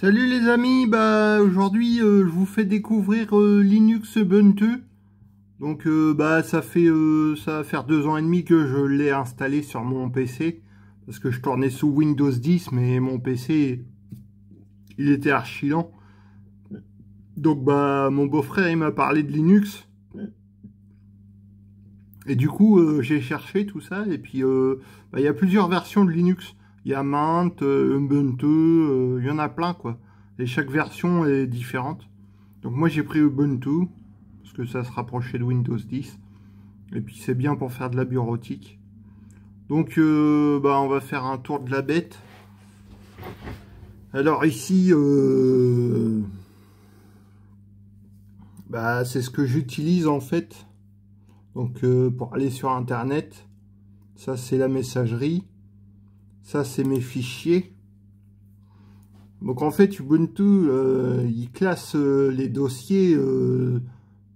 Salut les amis, aujourd'hui je vous fais découvrir Linux Ubuntu. Donc ça va faire 2 ans et demi que je l'ai installé sur mon PC parce que je tournais sous Windows 10, mais mon PC il était archi lent. Donc mon beau-frère il m'a parlé de Linux et du coup j'ai cherché tout ça et puis il y a plusieurs versions de Linux. Il y a Mint, Ubuntu, il y en a plein quoi. Et chaque version est différente. Donc moi j'ai pris Ubuntu, parce que ça se rapprochait de Windows 10. Et puis c'est bien pour faire de la bureautique. Donc on va faire un tour de la bête. Alors ici, c'est ce que j'utilise en fait. Donc pour aller sur Internet, ça c'est la messagerie. Ça c'est mes fichiers. Donc en fait Ubuntu, il classe les dossiers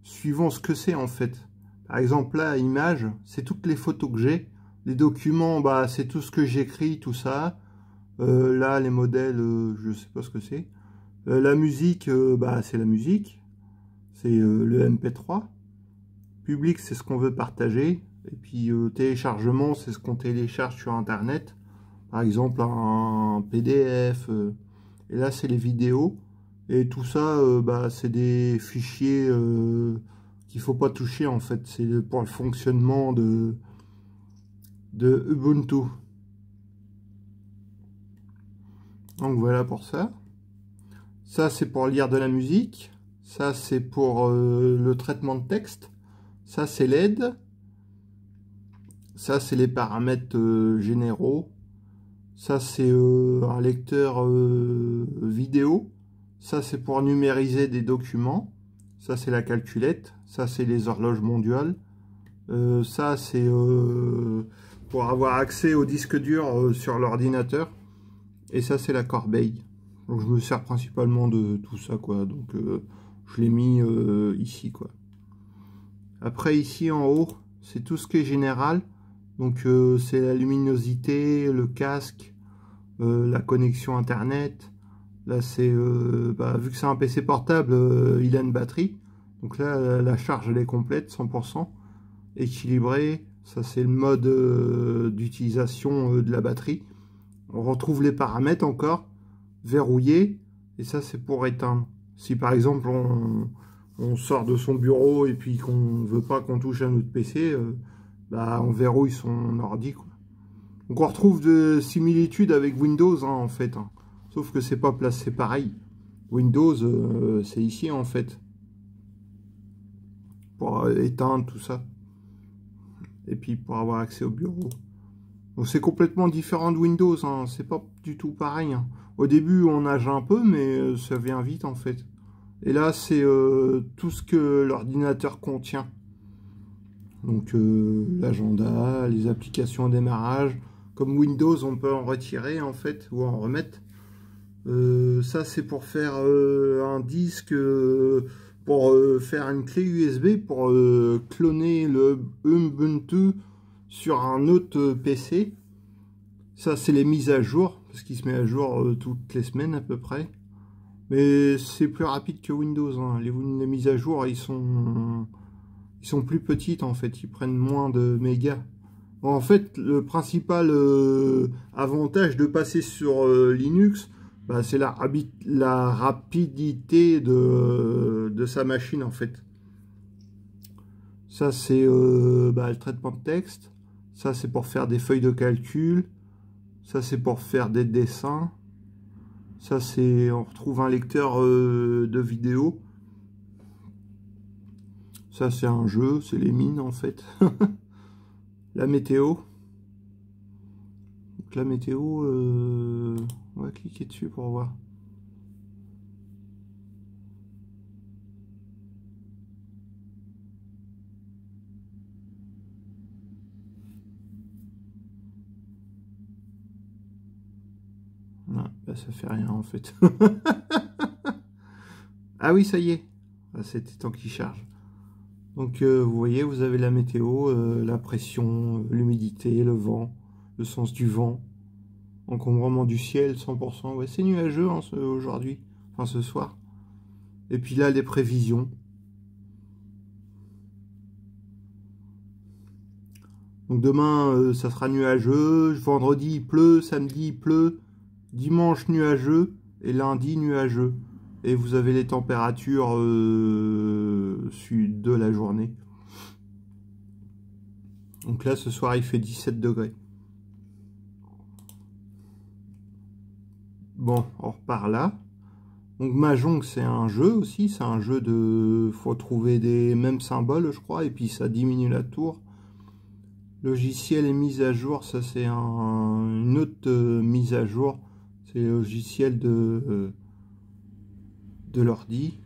suivant ce que c'est en fait. Par exemple là, images, c'est toutes les photos que j'ai. Les documents, c'est tout ce que j'écris, tout ça. Là, les modèles, je sais pas ce que c'est. La musique, c'est la musique. C'est le MP3. Public, c'est ce qu'on veut partager. Et puis téléchargement, c'est ce qu'on télécharge sur Internet. Par exemple, un PDF. Et là, c'est les vidéos. Et tout ça, c'est des fichiers qu'il faut pas toucher en fait. C'est pour le fonctionnement de Ubuntu. Donc voilà pour ça. Ça, c'est pour lire de la musique. Ça, c'est pour le traitement de texte. Ça, c'est l'aide. Ça, c'est les paramètres généraux. Ça, c'est un lecteur vidéo. Ça, c'est pour numériser des documents. Ça, c'est la calculette. Ça, c'est les horloges mondiales. Ça, c'est pour avoir accès au disque dur sur l'ordinateur. Et ça, c'est la corbeille. Donc, je me sers principalement de tout ça, quoi. Donc, je l'ai mis ici, quoi. Après, ici, en haut, c'est tout ce qui est général. Donc, c'est la luminosité, le casque, la connexion Internet. Là, c'est vu que c'est un PC portable, il a une batterie. Donc là, la charge, elle est complète, 100%. Équilibré. Ça, c'est le mode d'utilisation de la batterie. On retrouve les paramètres encore. Verrouillé. Et ça, c'est pour éteindre. Si par exemple, on sort de son bureau et puis qu'on ne veut pas qu'on touche à notre PC, on verrouille son ordi, quoi. Donc on retrouve de similitudes avec Windows, hein, en fait. Hein. Sauf que c'est pas placé pareil. Windows, c'est ici, en fait. Pour éteindre tout ça. Et puis pour avoir accès au bureau. Donc c'est complètement différent de Windows, hein. C'est pas du tout pareil. Hein. Au début, on nage un peu, mais ça vient vite, en fait. Et là, c'est tout ce que l'ordinateur contient. Donc l'agenda, les applications de démarrage. Comme Windows, on peut en retirer, en fait, ou en remettre. Ça, c'est pour faire un disque, pour faire une clé USB, pour cloner le Ubuntu sur un autre PC. Ça, c'est les mises à jour, parce qu'il se met à jour toutes les semaines à peu près. Mais c'est plus rapide que Windows. Hein. Les mises à jour, ils sont plus petites en fait. Ils prennent moins de mégas. Bon, en fait, le principal avantage de passer sur Linux, c'est la rapidité de sa machine en fait. Ça, c'est le traitement de texte. Ça, c'est pour faire des feuilles de calcul. Ça, c'est pour faire des dessins. Ça, c'est, on retrouve un lecteur de vidéo. Ça, c'est un jeu, c'est les mines en fait. La météo. Donc la météo, on va cliquer dessus pour voir. Non, ça fait rien en fait. Ah oui, ça y est. C'était tant qu'il charge. Donc vous voyez, vous avez la météo, la pression, l'humidité, le vent, le sens du vent. Encombrement du ciel, 100%. Ouais, c'est nuageux hein, aujourd'hui, enfin ce soir. Et puis là, les prévisions. Donc demain, ça sera nuageux. Vendredi, il pleut. Samedi, il pleut. Dimanche, nuageux. Et lundi, nuageux. Et vous avez les températures sud de la journée. Donc là, ce soir, il fait 17 degrés. Bon, on repart là. Donc Mahjong, c'est un jeu aussi. C'est un jeu de... faut trouver des mêmes symboles, je crois. Et puis ça diminue la tour. Logiciel et mise à jour, ça c'est une autre mise à jour. C'est le logiciel de l'ordi.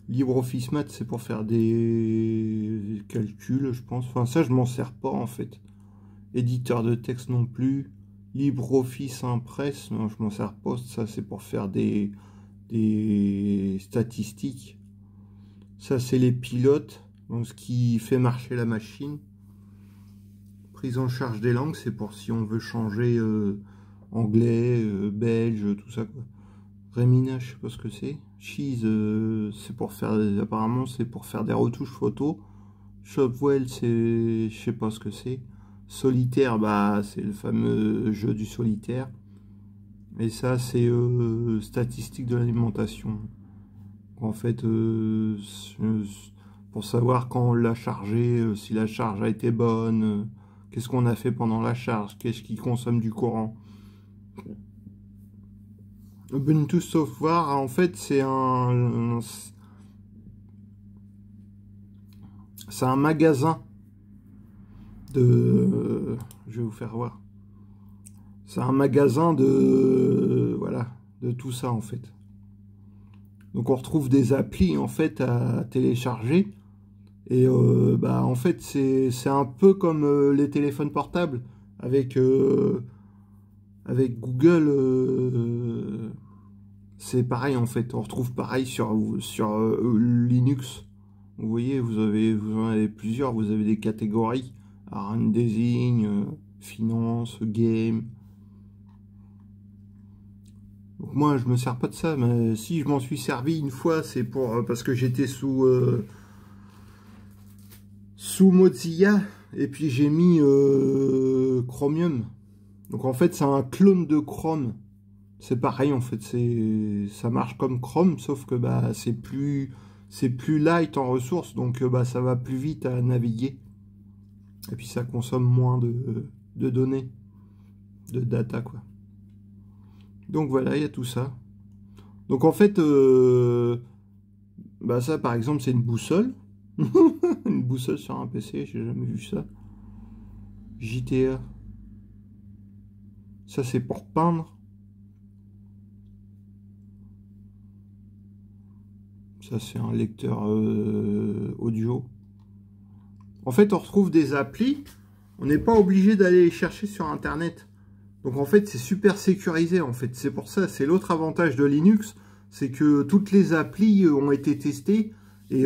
LibreOffice Math, c'est pour faire des calculs, je pense. Enfin, ça, je m'en sers pas, en fait. Éditeur de texte non plus. LibreOffice Impress, non, je m'en sers pas. Ça, c'est pour faire des statistiques. Ça, c'est les pilotes, donc ce qui fait marcher la machine. Prise en charge des langues, c'est pour si on veut changer anglais, belge, tout ça, quoi. Remina, je sais pas ce que c'est. Cheese, c'est pour faire, apparemment, c'est pour faire des retouches photos. Shopwell, c'est, je sais pas ce que c'est. Solitaire, bah, c'est le fameux jeu du solitaire. Et ça, c'est statistique de l'alimentation. En fait, pour savoir quand on l'a chargé, si la charge a été bonne, qu'est-ce qu'on a fait pendant la charge, qu'est-ce qui consomme du courant. Ubuntu Software, en fait, c'est un magasin de... je vais vous faire voir. C'est un magasin de... voilà, de tout ça, en fait. Donc, on retrouve des applis, en fait, à télécharger. Et, bah, en fait, c'est un peu comme les téléphones portables avec Google... c'est pareil en fait, on retrouve pareil sur Linux. Vous voyez, vous en avez plusieurs, vous avez des catégories. Run Design, finance, game. Donc moi je me sers pas de ça, mais si je m'en suis servi une fois, c'est pour parce que j'étais sous Mozilla et puis j'ai mis Chromium. Donc en fait c'est un clone de Chrome. C'est pareil en fait, ça marche comme Chrome, sauf que bah c'est plus light en ressources, donc bah ça va plus vite à naviguer. Et puis ça consomme moins de données, de data quoi. Donc voilà, il y a tout ça. Donc en fait, bah ça par exemple c'est une boussole. Une boussole sur un PC, j'ai jamais vu ça. JTA. Ça c'est pour peindre. Ça, c'est un lecteur audio. En fait, on retrouve des applis. On n'est pas obligé d'aller les chercher sur Internet. Donc, en fait, c'est super sécurisé. En fait, c'est pour ça. C'est l'autre avantage de Linux. C'est que toutes les applis ont été testées. Et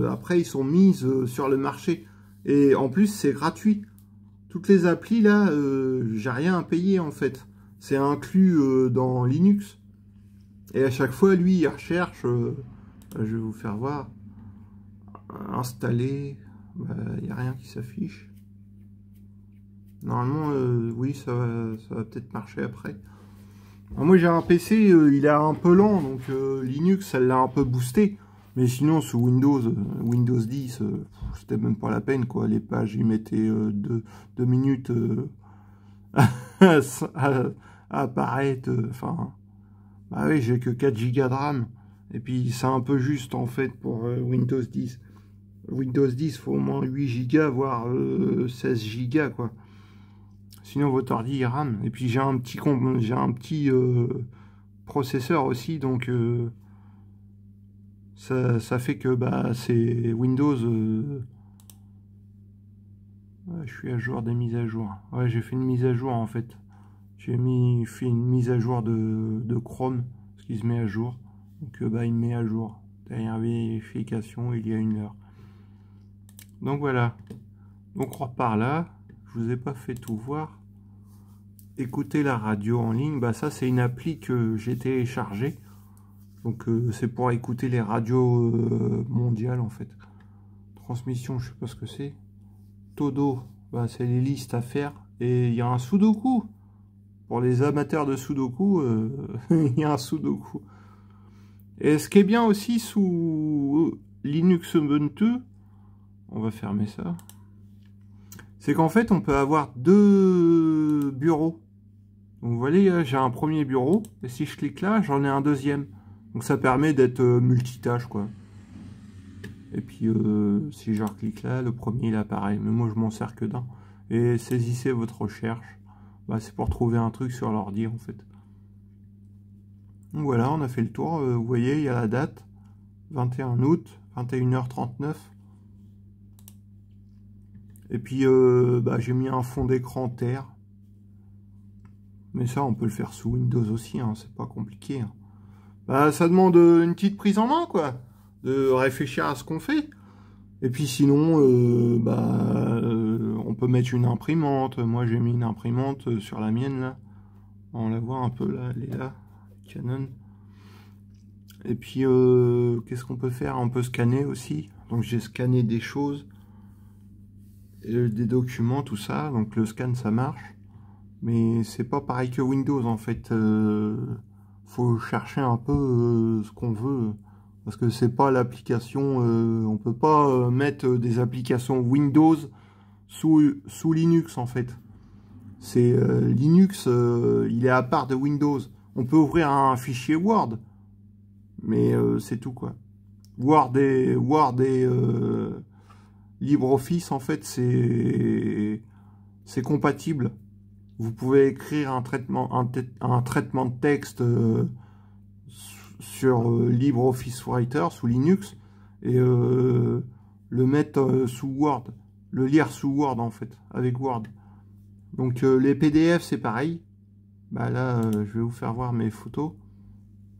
après, ils sont mises sur le marché. Et en plus, c'est gratuit. Toutes les applis, là, j'ai rien à payer, en fait. C'est inclus dans Linux. Et à chaque fois, lui, il recherche... je vais vous faire voir. Installer. Il n'y a rien qui s'affiche. Normalement, oui, ça va peut-être marcher après. Alors moi, j'ai un PC, il est un peu lent, donc Linux, ça l'a un peu boosté. Mais sinon, sous Windows 10, c'était même pas la peine, quoi. Les pages, ils mettaient 2 minutes à apparaître. Enfin, bah oui, j'ai que 4 Go de RAM. Et puis, c'est un peu juste, en fait, pour Windows 10. Windows 10, il faut au moins 8 Go, voire 16 Go, quoi. Sinon, votre ordi, il rame. Et puis, j'ai un petit processeur aussi, donc ça fait que bah, c'est Windows... ouais, je suis à jour des mises à jour. Ouais, j'ai fait une mise à jour, en fait. J'ai fait une mise à jour de Chrome, ce qui se met à jour. Donc, bah, il met à jour. Derrière vérification, il y a 1 heure. Donc, voilà. Donc, on repart là. Je vous ai pas fait tout voir. écouter la radio en ligne, bah ça c'est une appli que j'ai téléchargée. Donc c'est pour écouter les radios mondiales en fait. Transmission, je sais pas ce que c'est. Todo, bah, c'est les listes à faire. Et il y a un Sudoku. Pour les amateurs de Sudoku, il y a un Sudoku. Et ce qui est bien aussi sous Linux Ubuntu, on va fermer ça, c'est qu'en fait on peut avoir deux bureaux. Donc vous voyez, j'ai un premier bureau, et si je clique là, j'en ai un deuxième. Donc ça permet d'être multitâche, quoi. Et puis si je reclique là, le premier il apparaît. Mais moi je m'en sers que d'un. Et saisissez votre recherche. Bah, c'est pour trouver un truc sur l'ordi en fait. Donc voilà, on a fait le tour. Vous voyez, il y a la date. 21 août, 21h39. Et puis bah, j'ai mis un fond d'écran terre. Mais ça, on peut le faire sous Windows aussi, hein, c'est pas compliqué. Hein. Bah, ça demande une petite prise en main, quoi. De réfléchir à ce qu'on fait. Et puis sinon, on peut mettre une imprimante. Moi, j'ai mis une imprimante sur la mienne, là. On la voit un peu, là, elle est là. Canon. Et puis, qu'est-ce qu'on peut faire? On peut scanner aussi. Donc, j'ai scanné des choses. Des documents, tout ça. Donc, le scan, ça marche. Mais c'est pas pareil que Windows, en fait. Faut chercher un peu ce qu'on veut. Parce que c'est pas l'application... on peut pas mettre des applications Windows sous Linux, en fait. C'est Linux, il est à part de Windows. On peut ouvrir un fichier Word. Mais c'est tout, quoi. Word et LibreOffice, en fait, c'est compatible. Vous pouvez écrire un traitement de texte sur LibreOffice Writer sous Linux et le mettre sous Word, le lire sous Word en fait, avec Word. Donc les PDF c'est pareil. Bah là, je vais vous faire voir mes photos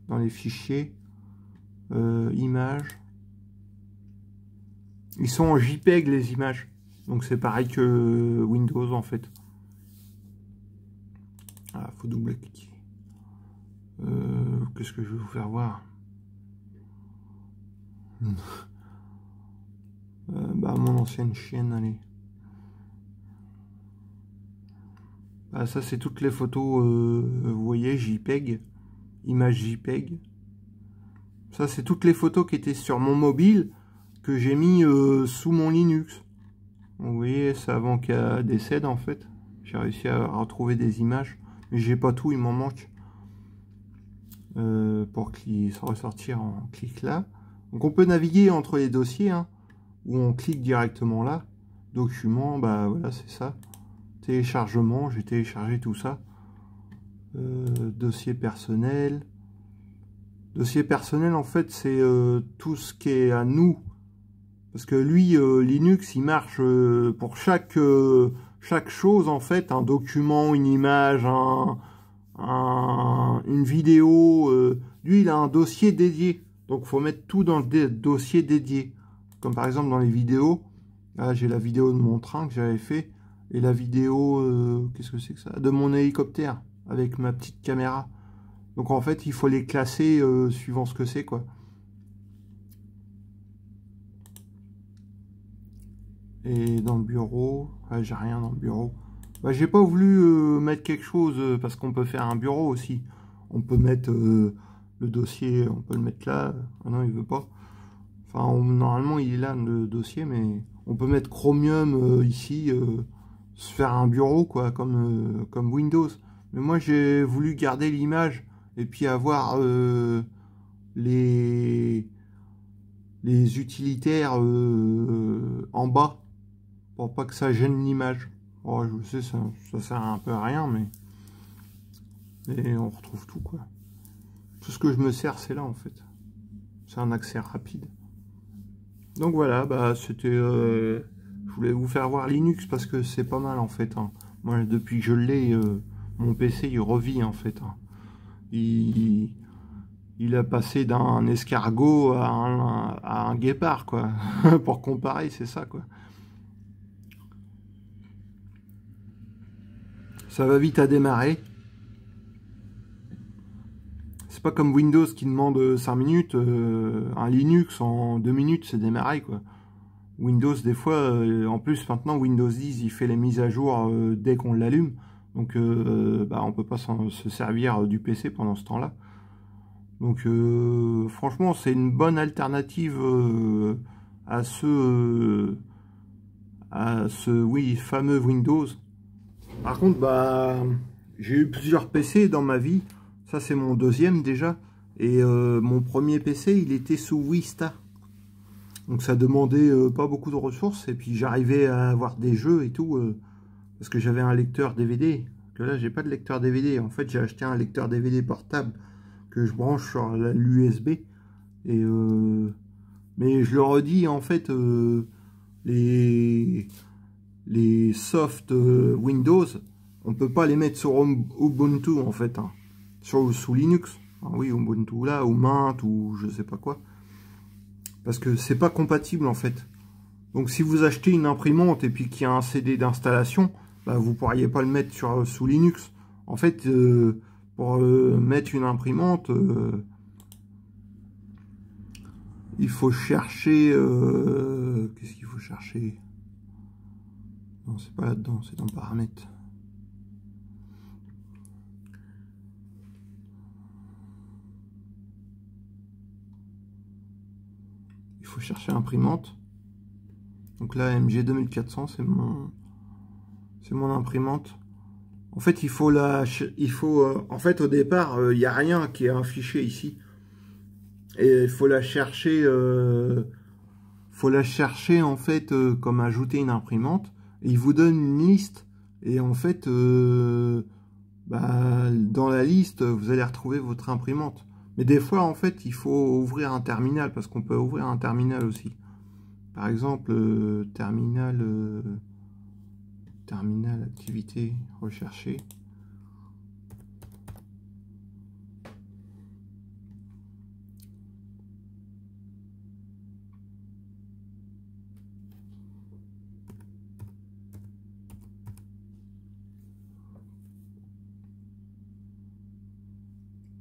dans les fichiers, images. Ils sont en JPEG les images, donc c'est pareil que Windows en fait. Ah, faut double-cliquer. Qu'est-ce que je vais vous faire voir? Bah, mon ancienne chienne, allez. Bah, ça, c'est toutes les photos, vous voyez, JPEG, image JPEG. Ça, c'est toutes les photos qui étaient sur mon mobile que j'ai mis sous mon Linux. Vous voyez, c'est avant qu'elle décède, en fait. J'ai réussi à retrouver des images, mais j'ai pas tout, il m'en manque. Pour ressortir en clic là. Donc on peut naviguer entre les dossiers, hein, où on clique directement là. Document, bah voilà, c'est ça. Téléchargement, j'ai téléchargé tout ça. Dossier personnel. Dossier personnel, en fait, c'est tout ce qui est à nous. Parce que lui, Linux, il marche pour chaque chose, en fait. Un document, une image, une vidéo. Lui, il a un dossier dédié. Donc, il faut mettre tout dans le dossier dédié. Comme par exemple dans les vidéos. Là, j'ai la vidéo de mon train que j'avais fait. Et la vidéo, qu'est-ce que c'est que ça? De mon hélicoptère, avec ma petite caméra. Donc, en fait, il faut les classer suivant ce que c'est, quoi. Et dans le bureau, j'ai rien dans le bureau. Bah, j'ai pas voulu mettre quelque chose parce qu'on peut faire un bureau aussi. On peut mettre le dossier, on peut le mettre là. Ah non, il veut pas. Enfin, normalement, il est là le dossier, mais on peut mettre Chromium ici, se faire un bureau, quoi, comme Windows. Mais moi, j'ai voulu garder l'image et puis avoir les utilitaires en bas. Pour pas que ça gêne l'image. Oh, je sais, ça sert un peu à rien, mais... Et on retrouve tout, quoi. Tout ce que je me sers, c'est là, en fait. C'est un accès rapide. Donc voilà, bah, c'était... je voulais vous faire voir Linux, parce que c'est pas mal, en fait. Hein. Moi, depuis que je l'ai, mon PC, il revit, en fait. Hein. Il a passé d'un escargot à un guépard, quoi. Pour comparer, c'est ça, quoi. Ça va vite à démarrer. C'est pas comme Windows qui demande 5 minutes. Un Linux en 2 minutes, c'est démarré, quoi. Windows, des fois, en plus maintenant Windows 10, il fait les mises à jour dès qu'on l'allume. Donc bah, on peut pas se servir du PC pendant ce temps-là. Donc franchement, c'est une bonne alternative à ce oui, fameux Windows. Par contre, bah, j'ai eu plusieurs PC dans ma vie. Ça, c'est mon deuxième déjà. Et mon premier PC, il était sous Vista. Donc ça demandait pas beaucoup de ressources. Et puis j'arrivais à avoir des jeux et tout. Parce que j'avais un lecteur DVD. Que là, j'ai pas de lecteur DVD. En fait, j'ai acheté un lecteur DVD portable que je branche sur l'USB. Et mais je le redis, en fait, les soft Windows, on peut pas les mettre sur Ubuntu, en fait, hein. Sous Linux. Ah oui, Ubuntu là, ou Mint, ou je sais pas quoi. Parce que c'est pas compatible, en fait. Donc si vous achetez une imprimante et puis qu'il y a un CD d'installation, bah, vous pourriez pas le mettre sous Linux. En fait, pour mettre une imprimante, il faut chercher... qu'est-ce qu'il faut chercher? Non, c'est pas là-dedans, c'est dans paramètres. Il faut chercher imprimante. Donc là, MG 2400, c'est mon imprimante. En fait, en fait, au départ, il n'y a rien qui est affiché ici. Et il faut la chercher, en fait, comme ajouter une imprimante. Et il vous donne une liste. Et en fait, bah, dans la liste, vous allez retrouver votre imprimante. Mais des fois, en fait, il faut ouvrir un terminal, parce qu'on peut ouvrir un terminal aussi. Par exemple, terminal activité rechercher.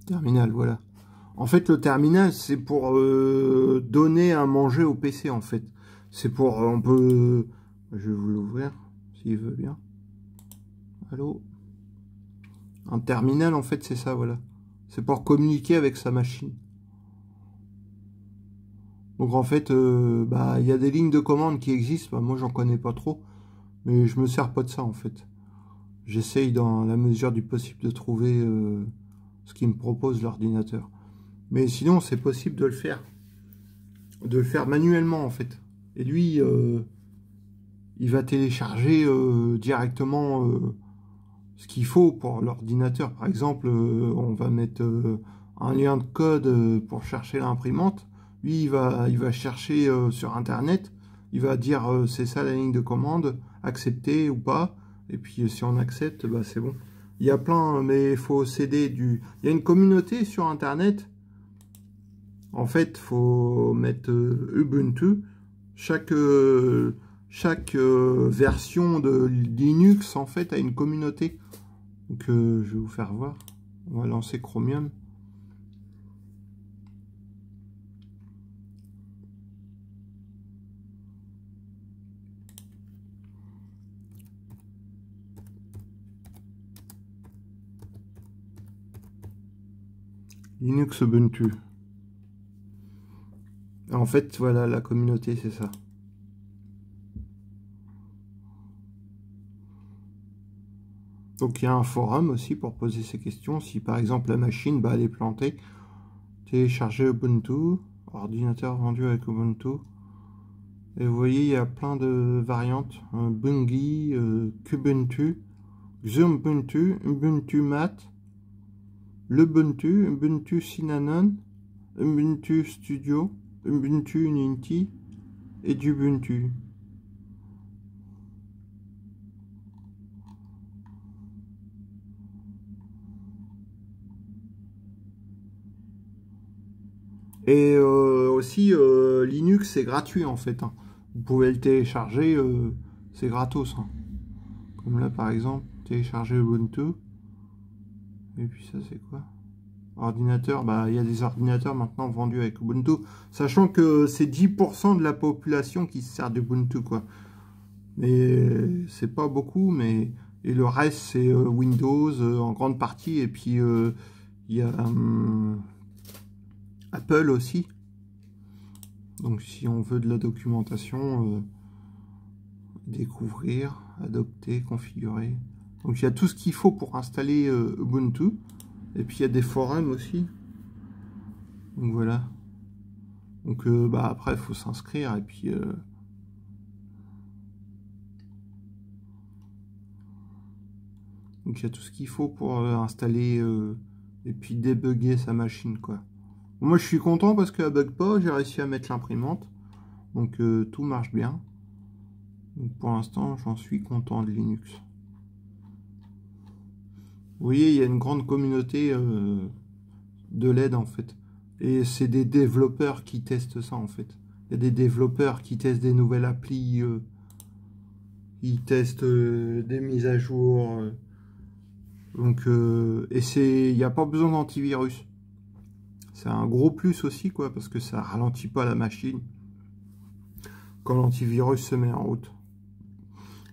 Terminal, voilà. En fait, le terminal, c'est pour donner à manger au PC, en fait. C'est pour... on peut... Je vais vous l'ouvrir, s'il veut bien. Allô? Un terminal, en fait, c'est ça, voilà. C'est pour communiquer avec sa machine. Donc, en fait, bah, il y a des lignes de commande qui existent. Bah, moi, j'en connais pas trop. Mais je me sers pas de ça, en fait. J'essaye, dans la mesure du possible, de trouver ce qu'il me propose l'ordinateur. Mais sinon, c'est possible de le faire. De le faire manuellement, en fait. Et lui, il va télécharger directement ce qu'il faut pour l'ordinateur. Par exemple, on va mettre un lien de code pour chercher l'imprimante. Lui, il va chercher sur Internet. Il va dire c'est ça la ligne de commande, accepter ou pas. Et puis si on accepte, bah, c'est bon. Il y a plein, mais il faut céder du... Il y a une communauté sur Internet. En fait, il faut mettre Ubuntu. Chaque version de Linux, en fait, a une communauté. Donc, je vais vous faire voir. On va lancer Chromium. Linux Ubuntu. En fait, voilà, la communauté, c'est ça. Donc, il y a un forum aussi pour poser ces questions. Si, par exemple, la machine, bah, elle est plantée. Télécharger Ubuntu. Ordinateur vendu avec Ubuntu. Et vous voyez, il y a plein de variantes. Bungie, Kubuntu, Xubuntu, Ubuntu Mat, l'Ubuntu, Ubuntu Cinnamon, Ubuntu Studio, Ubuntu Unity et d'Ubuntu. Et aussi, Linux, c'est gratuit en fait, hein. Vous pouvez le télécharger, c'est gratos, hein. Comme là par exemple. télécharger Ubuntu. Et puis ça c'est quoi? Ordinateur, bah il y a des ordinateurs maintenant vendus avec Ubuntu, sachant que c'est 10% de la population qui se sert d'Ubuntu quoi. Mais c'est pas beaucoup, mais et le reste c'est Windows en grande partie, et puis il y a Apple aussi. Donc si on veut de la documentation, découvrir, adopter, configurer. Donc il y a tout ce qu'il faut pour installer Ubuntu. Et puis il y a des forums aussi. Donc voilà. Donc bah après il faut s'inscrire et puis donc il y a tout ce qu'il faut pour installer et puis débugger sa machine quoi. Bon, moi je suis content parce qu'elle bug pas, j'ai réussi à mettre l'imprimante. Donc tout marche bien. Donc pour l'instant j'en suis content de Linux. Vous voyez, il y a une grande communauté de l'aide en fait. Et c'est des développeurs qui testent ça en fait. Il y a des développeurs qui testent des nouvelles applis, ils testent des mises à jour. Donc, et il n'y a pas besoin d'antivirus. C'est un gros plus aussi quoi, parce que ça ralentit pas la machine quand l'antivirus se met en route.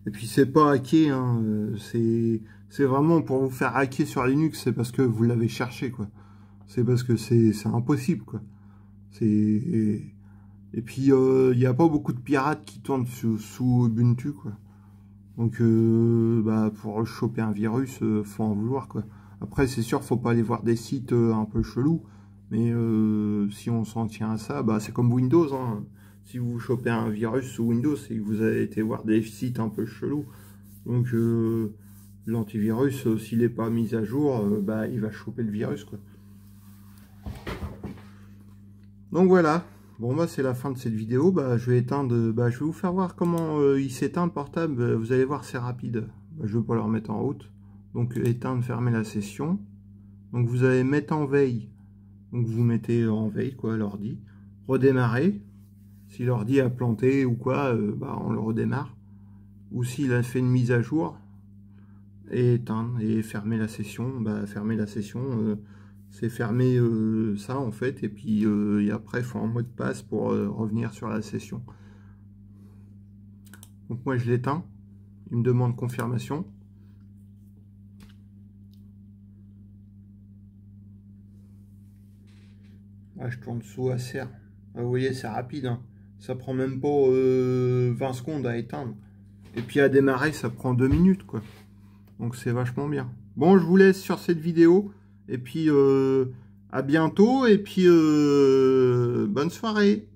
Et puis c'est pas hacké, hein, c'est vraiment pour vous faire hacker sur Linux, c'est parce que vous l'avez cherché quoi. C'est parce que c'est impossible quoi. Et puis il n'y a pas beaucoup de pirates qui tournent sous Ubuntu quoi. Donc bah, pour choper un virus, faut en vouloir quoi. Après c'est sûr, faut pas aller voir des sites un peu chelous, mais si on s'en tient à ça, bah c'est comme Windows, hein. Si vous chopez un virus sous Windows, c'est que vous avez été voir des sites un peu chelous. Donc l'antivirus, s'il n'est pas mis à jour, bah il va choper le virus quoi. Donc voilà, bon bah c'est la fin de cette vidéo. Bah je vais éteindre, bah je vais vous faire voir comment il s'éteint le portable. Vous allez voir, c'est rapide. Bah, je vais pas le remettre en route. Donc éteindre, fermer la session. Donc vous allez mettre en veille. Donc vous mettez en veille quoi l'ordi. Redémarrer. Si l'ordi a planté ou quoi, bah on le redémarre. Ou s'il a fait une mise à jour, et éteindre et fermer la session. Bah fermer la session. C'est fermer ça en fait, et puis et après il faut un mot de passe pour revenir sur la session. Donc moi je l'éteins, il me demande confirmation. Ah, je tourne sous ACR. Ah, vous voyez c'est rapide, hein. Ça prend même pas 20 secondes à éteindre. Et puis à démarrer ça prend 2 minutes quoi. Donc c'est vachement bien. Bon, je vous laisse sur cette vidéo, et puis à bientôt, et puis bonne soirée.